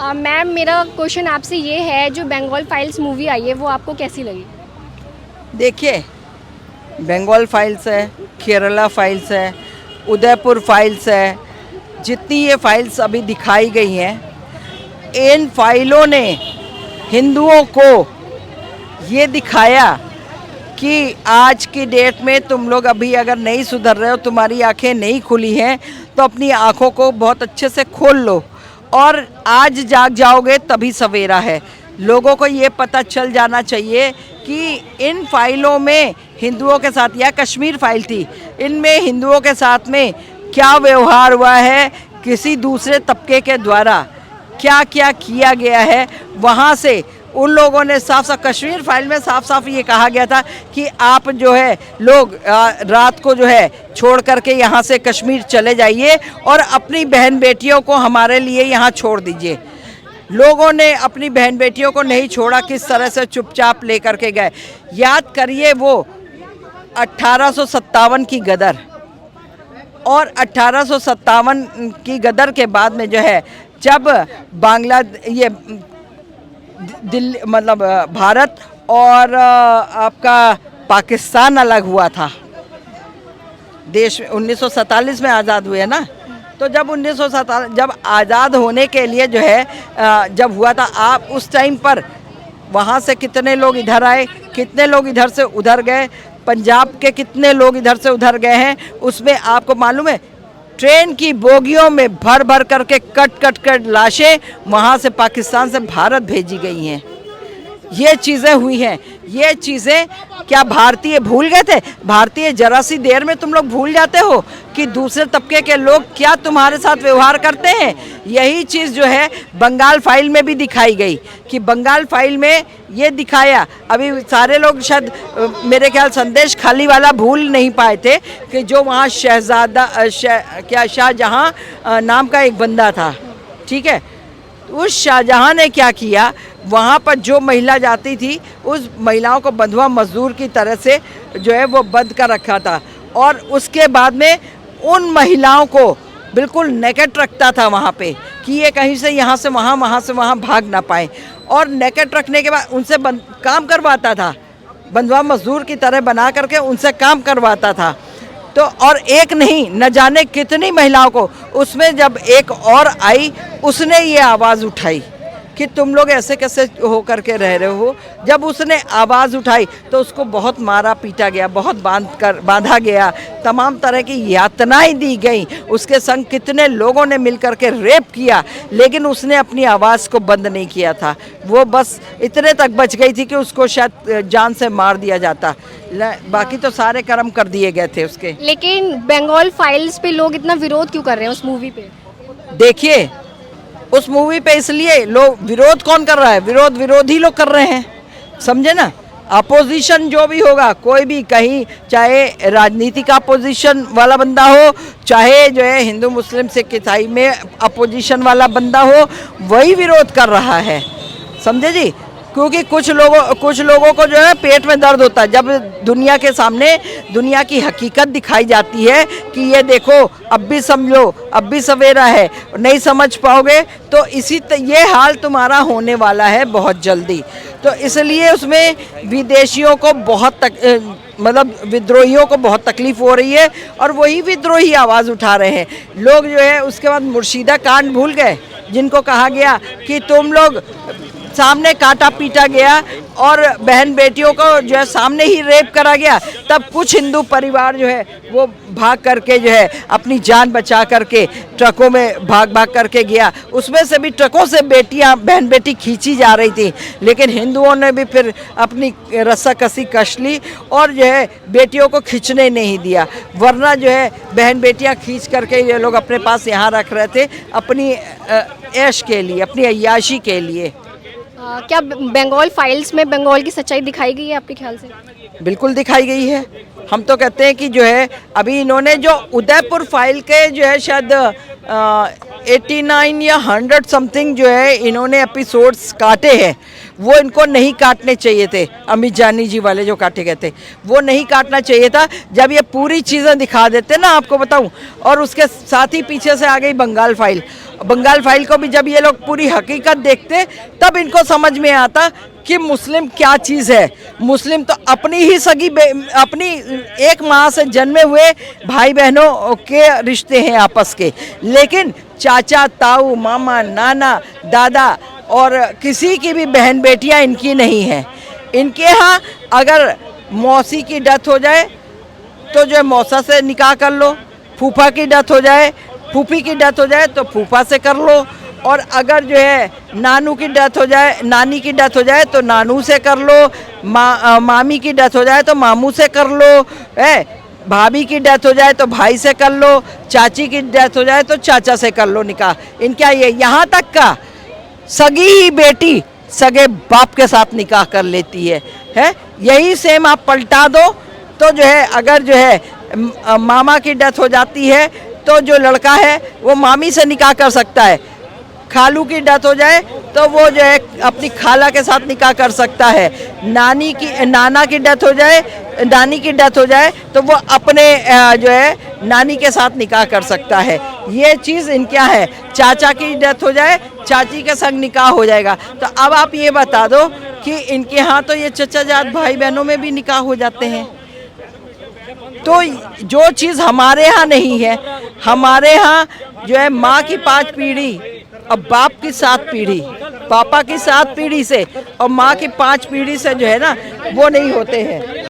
Ma'am मेरा question आपसे ये है, जो बंगाल फाइल्स मूवी आई है वो आपको कैसी लगी? देखिए, बंगाल फाइल्स है, केरला फाइल्स है, उदयपुर फाइल्स है, जितनी ये फाइल्स अभी दिखाई गई हैं, इन फाइलों ने हिंदुओं को ये दिखाया कि आज की डेट में तुम लोग अभी अगर नहीं सुधर रहे हो, तुम्हारी आंखें नहीं खुली हैं, तो अपनी आंखों को बहुत अच्छे से खोल लो और आज जाग जाओगे तभी सवेरा है। लोगों को ये पता चल जाना चाहिए कि इन फाइलों में हिंदुओं के साथ, या कश्मीर फाइल थी, इनमें हिंदुओं के साथ में क्या व्यवहार हुआ है, किसी दूसरे तबके के द्वारा क्या क्या किया गया है। वहाँ से उन लोगों ने साफ साफ, कश्मीर फाइल में साफ साफ ये कहा गया था कि आप जो है लोग रात को जो है छोड़ करके यहाँ से कश्मीर चले जाइए और अपनी बहन बेटियों को हमारे लिए यहाँ छोड़ दीजिए। लोगों ने अपनी बहन बेटियों को नहीं छोड़ा, किस तरह से चुपचाप लेकर के गए। याद करिए वो 1857 की गदर, और 1857 की गदर के बाद में जो है, जब ये दिल्ली मतलब भारत और आपका पाकिस्तान अलग हुआ था, देश 1947 में आज़ाद हुए ना, तो जब 1947 जब आज़ाद होने के लिए जो है जब हुआ था, आप उस टाइम पर वहाँ से कितने लोग इधर आए, कितने लोग इधर से उधर गए, पंजाब के कितने लोग इधर से उधर गए हैं, उसमें आपको मालूम है ट्रेन की बोगियों में भर भर करके कट कट कर लाशें वहाँ से पाकिस्तान से भारत भेजी गई हैं। ये चीज़ें हुई हैं। ये चीज़ें क्या भारतीय भूल गए थे? भारतीय जरा सी देर में तुम लोग भूल जाते हो कि दूसरे तबके के लोग क्या तुम्हारे साथ व्यवहार करते हैं। यही चीज़ जो है बंगाल फाइल में भी दिखाई गई कि बंगाल फाइल में ये दिखाया, अभी सारे लोग शायद मेरे ख्याल संदेश खाली वाला भूल नहीं पाए थे कि जो वहाँ शाहजहां नाम का एक बंदा था, ठीक है, उस शाहजहां ने क्या किया, वहाँ पर जो महिला जाती थी उस महिलाओं को बंधुआ मजदूर की तरह से जो है वो बंद कर रखा था, और उसके बाद में उन महिलाओं को बिल्कुल नेकेट रखता था वहाँ पे कि ये कहीं से यहाँ से वहाँ, वहाँ से वहाँ भाग ना पाए, और नेकेट रखने के बाद उनसे काम करवाता था, बंधुआ मजदूर की तरह बना करके उनसे काम करवाता था। तो और एक नहीं, न जाने कितनी महिलाओं को, उसमें जब एक और आई उसने ये आवाज़ उठाई कि तुम लोग ऐसे कैसे हो करके रह रहे हो। जब उसने आवाज़ उठाई तो उसको बहुत मारा पीटा गया, बहुत बांधा गया, तमाम तरह की यातनाएं दी गई, उसके संग कितने लोगों ने मिल करके रेप किया, लेकिन उसने अपनी आवाज़ को बंद नहीं किया था। वो बस इतने तक बच गई थी कि उसको शायद जान से मार दिया जाता, बाकी तो सारे कर्म कर दिए गए थे उसके। लेकिन बंगाल फाइल्स पे लोग इतना विरोध क्यों कर रहे हैं उस मूवी पे? देखिए, उस मूवी पे इसलिए लोग, विरोध कौन कर रहा है? विरोधी लोग कर रहे हैं, समझे ना। अपोजिशन जो भी होगा, कोई भी कहीं, चाहे राजनीति का अपोजिशन वाला बंदा हो, चाहे जो है हिंदू मुस्लिम सिख ईसाई में अपोजिशन वाला बंदा हो, वही विरोध कर रहा है, समझे जी। क्योंकि कुछ लोगों को जो है पेट में दर्द होता है जब दुनिया के सामने दुनिया की हकीकत दिखाई जाती है कि ये देखो अब भी समझो, अब भी सवेरा है, नहीं समझ पाओगे तो ये हाल तुम्हारा होने वाला है बहुत जल्दी। तो इसलिए उसमें विदेशियों को मतलब विद्रोहियों को बहुत तकलीफ हो रही है, और वही विद्रोही आवाज़ उठा रहे हैं लोग जो है। उसके बाद मुर्शिदा कांड भूल गए, जिनको कहा गया कि तुम लोग, सामने काटा पीटा गया और बहन बेटियों को जो है सामने ही रेप करा गया, तब कुछ हिंदू परिवार जो है वो भाग करके जो है अपनी जान बचा करके ट्रकों में भाग करके गया। उसमें से भी ट्रकों से बेटियां, बहन बेटी खींची जा रही थी, लेकिन हिंदुओं ने भी फिर अपनी रस्साकसी कस ली और जो है बेटियों को खींचने नहीं दिया, वरना जो है बहन बेटियां खींच करके ये लोग अपने पास यहाँ रख रहे थे अपनी ऐश के लिए, अपनी अय्याशी के लिए। क्या बंगाल फाइल्स में बंगाल की सच्चाई दिखाई गई है आपके ख्याल से? बिल्कुल दिखाई गई है। हम तो कहते हैं कि जो है अभी इन्होंने जो उदयपुर फाइल के जो है शायद 89 या 100 समथिंग जो है इन्होंने एपिसोड्स काटे हैं, वो इनको नहीं काटने चाहिए थे। अमित जानी जी वाले जो काटे गए थे वो नहीं काटना चाहिए था। जब ये पूरी चीज़ें दिखा देते ना, आपको बताऊं, और उसके साथ ही पीछे से आ गई बंगाल फाइल, बंगाल फाइल को भी जब ये लोग पूरी हकीकत देखते तब इनको समझ में आता कि मुस्लिम क्या चीज़ है। मुस्लिम तो अपनी ही अपनी एक माँ से जन्मे हुए भाई बहनों के रिश्ते हैं आपस के, लेकिन चाचा ताऊ मामा नाना दादा और किसी की भी बहन बेटियां इनकी नहीं हैं। इनके यहाँ अगर मौसी की डेथ हो जाए तो जो है मौसा से निकाह कर लो, फूफा की डेथ हो जाए, फूफी की डेथ हो जाए तो फूफा से कर लो, और अगर जो है नानू की डेथ हो जाए, नानी की डेथ हो जाए तो नानू से कर लो, मामी की डेथ हो जाए तो मामू से कर लो, है भाभी की डेथ हो जाए तो भाई से कर लो, चाची की डेथ हो जाए तो चाचा से कर लो निकाह। इनका ये यहाँ तक का सगी ही बेटी सगे बाप के साथ निकाह कर लेती है। यही सेम आप पलटा दो तो जो है अगर जो है मामा की डेथ हो जाती है तो जो लड़का है वो मामी से निकाह कर सकता है, खालू की डेथ हो जाए तो वो जो है अपनी खाला के साथ निकाह कर सकता है, नाना की डेथ हो जाए, नानी की डेथ हो जाए तो वो अपने जो है नानी के साथ निकाह कर सकता है। ये चीज़ इनके यहाँ है। चाचा की डेथ हो जाए चाची के संग निकाह हो जाएगा। तो अब आप ये बता दो कि इनके यहाँ तो ये चचा जात भाई बहनों में भी निकाह हो जाते हैं। तो जो चीज़ हमारे यहाँ नहीं है, हमारे यहाँ जो है माँ की 5 पीढ़ी और बाप की 7 पीढ़ी, पापा की 7 पीढ़ी से और माँ की 5 पीढ़ी से जो है ना वो नहीं होते हैं।